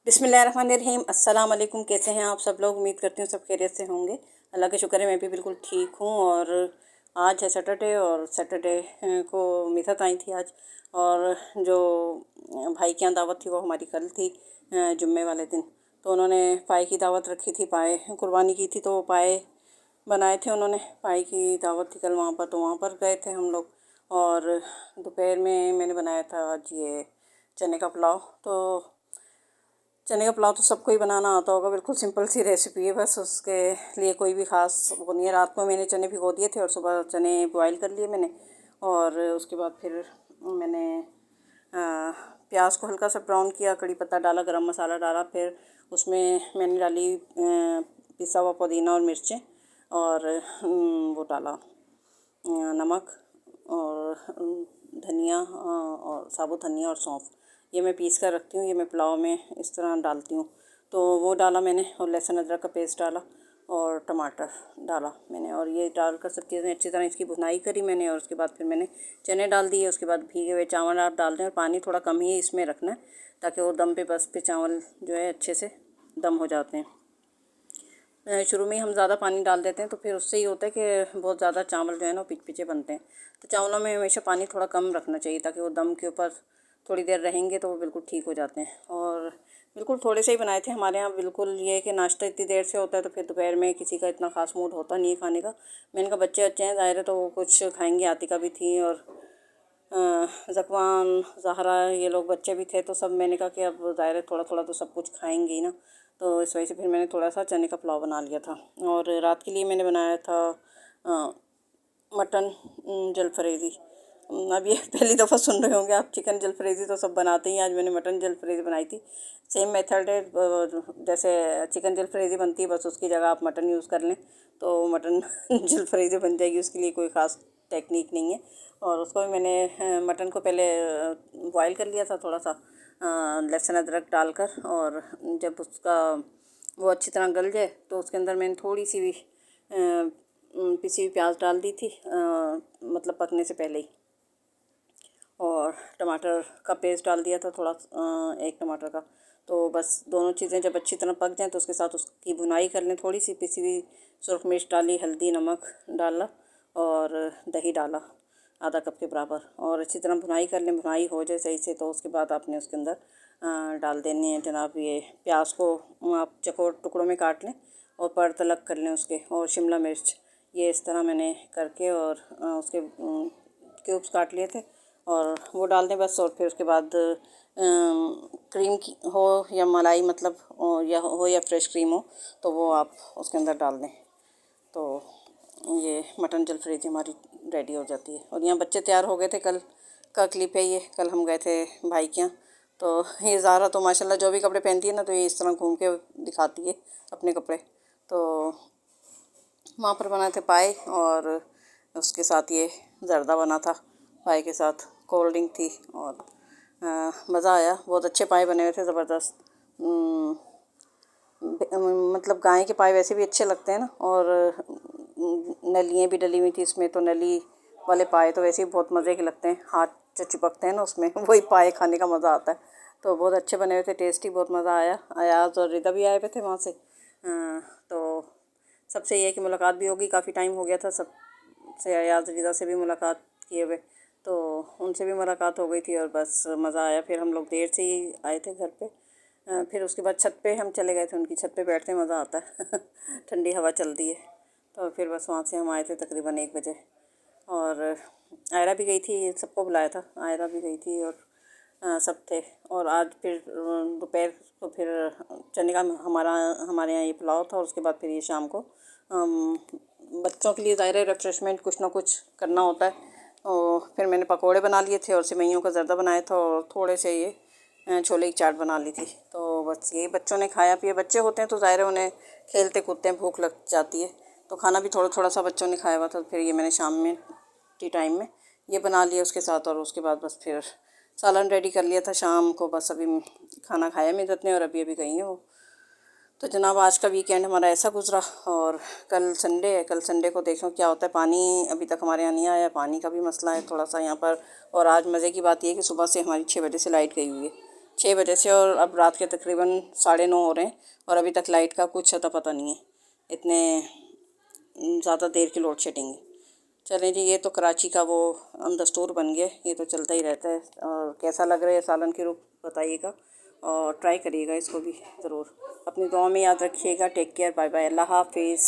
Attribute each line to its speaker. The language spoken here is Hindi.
Speaker 1: बिस्मिल्लाहिर्रहमानिर्रहीम। अस्सलाम वालेकुम। कैसे हैं आप सब लोग? उम्मीद करती हूँ सब खैरियत से होंगे। अल्लाह का शुक्र है मैं भी बिल्कुल ठीक हूँ। और आज है सैटरडे, और सैटरडे को मिथत आई थी आज। और जो भाई की यहाँ दावत थी वो हमारी कल थी, जुम्मे वाले दिन। तो उन्होंने पाए की दावत रखी थी, पाए कुर्बानी की थी, तो वो पाए बनाए थे उन्होंने। पाए की दावत थी कल वहाँ पर, तो वहाँ पर गए थे हम लोग। और दोपहर में मैंने बनाया था आज ये चने का पुलाव। तो चने का पुलाव तो सबको ही बनाना आता होगा, बिल्कुल सिंपल सी रेसिपी है। बस उसके लिए कोई भी ख़ास वो नहीं है। रात को मैंने चने भिगो दिए थे और सुबह चने बॉईल कर लिए मैंने। और उसके बाद फिर मैंने प्याज को हल्का सा ब्राउन किया, कड़ी पत्ता डाला, गरम मसाला डाला। फिर उसमें मैंने डाली पिसा हुआ पुदीना और मिर्चें, और वो डाला नमक, और धनिया, और साबुत धनिया और सौंफ। ये मैं पीस कर रखती हूँ, ये मैं पुलाव में इस तरह डालती हूँ। तो वो डाला मैंने, और लहसुन अदरक का पेस्ट डाला, और टमाटर डाला मैंने। और ये डालकर सब चीज़ें अच्छी तरह इसकी भुनाई करी मैंने। और उसके बाद फिर मैंने चने डाल दिए। उसके बाद भीगे हुए चावल आप डाल दें, और पानी थोड़ा कम ही इसमें रखना है, ताकि वो दम पे बस पे चावल जो है अच्छे से दम हो जाते हैं। शुरू में ही हम ज़्यादा पानी डाल देते हैं, तो फिर उससे ही होता है कि बहुत ज़्यादा चावल जो है ना पिचे बनते हैं। तो चावलों में हमेशा पानी थोड़ा कम रखना चाहिए, ताकि वो दम के ऊपर थोड़ी देर रहेंगे तो वो बिल्कुल ठीक हो जाते हैं। और बिल्कुल थोड़े से ही बनाए थे हमारे यहाँ। बिल्कुल ये है कि नाश्ता इतनी देर से होता है, तो फिर दोपहर में किसी का इतना खास मूड होता नहीं है खाने का। मैंने कहा बच्चे अच्छे हैं ज़ाहिर है, तो वो कुछ खाएंगे। आतिका भी थी, और ज़कवान, ज़हरा, ये लोग बच्चे भी थे। तो सब मैंने कहा कि अब ज़ाहिर है थोड़ा थोड़ा तो सब कुछ खाएंगे ही ना। तो इस वजह से फिर मैंने थोड़ा सा चने का पुलाव बना लिया था। और रात के लिए मैंने बनाया था मटन जलफरेज़ी। अब ये पहली दफ़ा सुन रहे होंगे आप। चिकन जलफरेज़ी तो सब बनाते ही, आज मैंने मटन जलफरेज़ी बनाई थी। सेम मेथड है, जैसे चिकन जलफरेज़ी बनती है, बस उसकी जगह आप मटन यूज़ कर लें तो मटन जलफरेज़ी बन जाएगी। उसके लिए कोई ख़ास टेक्निक नहीं है। और उसको भी मैंने मटन को पहले बॉईल कर लिया था थोड़ा सा लहसुन अदरक डालकर। और जब उसका वो अच्छी तरह गल जाए तो उसके अंदर मैंने थोड़ी सी भी पिसी हुई प्याज डाल दी थी, मतलब पकने से पहले ही। और टमाटर का पेस्ट डाल दिया था थोड़ा, एक टमाटर का। तो बस दोनों चीज़ें जब अच्छी तरह पक जाएँ तो उसके साथ उसकी भुनाई कर लें। थोड़ी सी पिसी हुई सुरख मिर्च डाली, हल्दी नमक डाला, और दही डाला आधा कप के बराबर, और अच्छी तरह भुनाई कर लें। भुनाई हो जाए सही से तो उसके बाद आपने उसके अंदर डाल देनी है जनाब ये प्याज को आप चौकोर टुकड़ों में काट लें और परत अलग कर लें उसके, और शिमला मिर्च। ये इस तरह मैंने करके और उसके क्यूब्स काट लिए थे, और वो डाल दें बस। और फिर उसके बाद क्रीम की हो या मलाई, मतलब या फ्रेश क्रीम हो, तो वो आप उसके अंदर डाल दें। तो ये मटन जलफरेज़ी हमारी रेडी हो जाती है। और यहाँ बच्चे तैयार हो गए थे, कल का क्लिप है ये। कल हम गए थे भाई के यहाँ। तो ये ज़ारा तो माशाल्लाह जो भी कपड़े पहनती है ना, तो ये इस तरह घूम के दिखाती है अपने कपड़े। तो वहाँ पर बनाए थे पाए, और उसके साथ ये जर्दा बना था। पाए के साथ कोल्ड ड्रिंक थी, और मज़ा आया। बहुत अच्छे पाए बने हुए थे, ज़बरदस्त। मतलब गाय के पाए वैसे भी अच्छे लगते हैं ना। और नलियाँ भी डली हुई थी इसमें, तो नली वाले पाए तो वैसे ही बहुत मज़े के लगते हैं। हाथ जो चिपकते हैं ना उसमें, वही पाए खाने का मज़ा आता है। तो बहुत अच्छे बने हुए थे, टेस्टी, बहुत मज़ा आया। अयाज़ और रिदा भी आए हुए थे वहाँ से। तो सबसे ये है कि मुलाकात भी होगी, काफ़ी टाइम हो गया था सबसे। अयाज़ रिदा से भी मुलाकात किए हुए, तो उनसे भी मुलाकात हो गई थी, और बस मज़ा आया। फिर हम लोग देर से ही आए थे घर पे। फिर उसके बाद छत पे हम चले गए थे, उनकी छत पे बैठते मज़ा आता है ठंडी हवा चलती है। तो फिर बस वहाँ से हम आए थे तकरीबन 1 बजे। और आयरा भी गई थी, सबको बुलाया था, आयरा भी गई थी, और सब थे। और आज फिर दोपहर को फिर चने का हमारे यहाँ ये पुलाव था। और उसके बाद फिर ये शाम को बच्चों के लिए ज़ाहिर है रिफ्रेशमेंट कुछ ना कुछ करना होता है। और फिर मैंने पकोड़े बना लिए थे, और सेवइयों का ज़र्दा बनाया था, और थोड़े से ये छोले की चाट बना ली थी। तो बस यही बच्चों ने खाया पिया। बच्चे होते हैं तो ज़ाहिर है उन्हें खेलते कूदते हैं, भूख लग जाती है, तो खाना भी थोड़ा थोड़ा सा बच्चों ने खाया हुआ था। फिर ये मैंने शाम में टी टाइम में ये बना लिया उसके साथ। और उसके बाद बस फिर सालन रेडी कर लिया था शाम को। बस अभी खाना खाया मिदत ने, और अभी अभी गई हैं वो। तो जनाब आज का वीकेंड हमारा ऐसा गुजरा। और कल संडे है, कल संडे को देखो क्या होता है। पानी अभी तक हमारे यहाँ नहीं आया, पानी का भी मसला है थोड़ा सा यहाँ पर। और आज मज़े की बात यह है कि सुबह से हमारी 6 बजे से लाइट गई हुई है। 6 बजे से, और अब रात के तकरीबन 9:30 हो रहे हैं और अभी तक लाइट का कुछ अता पता नहीं है। इतने ज़्यादा देर की लोड शेडिंग है। चलें जी, ये तो कराची का वो दस्तूर बन गया, ये तो चलता ही रहता है। और कैसा लग रहा है सालन की रूप बताइएगा और ट्राई करिएगा इसको भी ज़रूर। अपनी दुआ में याद रखिएगा। टेक केयर, बाय बाय, अल्लाह हाफिज़।